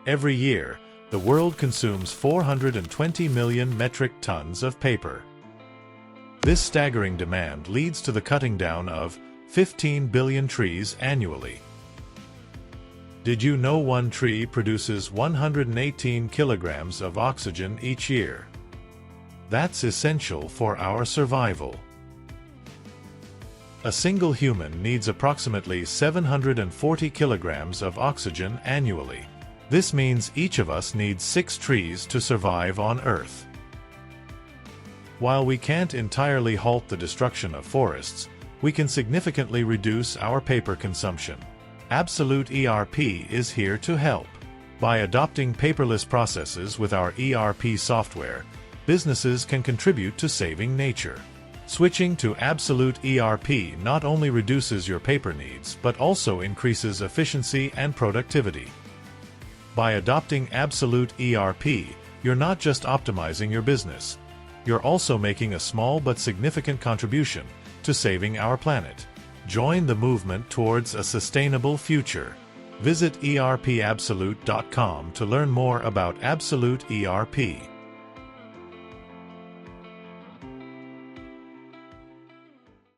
Every year, the world consumes 420 million metric tons of paper. This staggering demand leads to the cutting down of 15 billion trees annually. Did you know one tree produces 118 kilograms of oxygen each year? That's essential for our survival. A single human needs approximately 740 kilograms of oxygen annually. This means each of us needs 6 trees to survive on Earth. While we can't entirely halt the destruction of forests, we can significantly reduce our paper consumption. Absolute ERP is here to help. By adopting paperless processes with our ERP software, businesses can contribute to saving nature. Switching to Absolute ERP not only reduces your paper needs but also increases efficiency and productivity. By adopting Absolute ERP, you're not just optimizing your business. You're also making a small but significant contribution to saving our planet. Join the movement towards a sustainable future. Visit erpabsolute.com to learn more about Absolute ERP.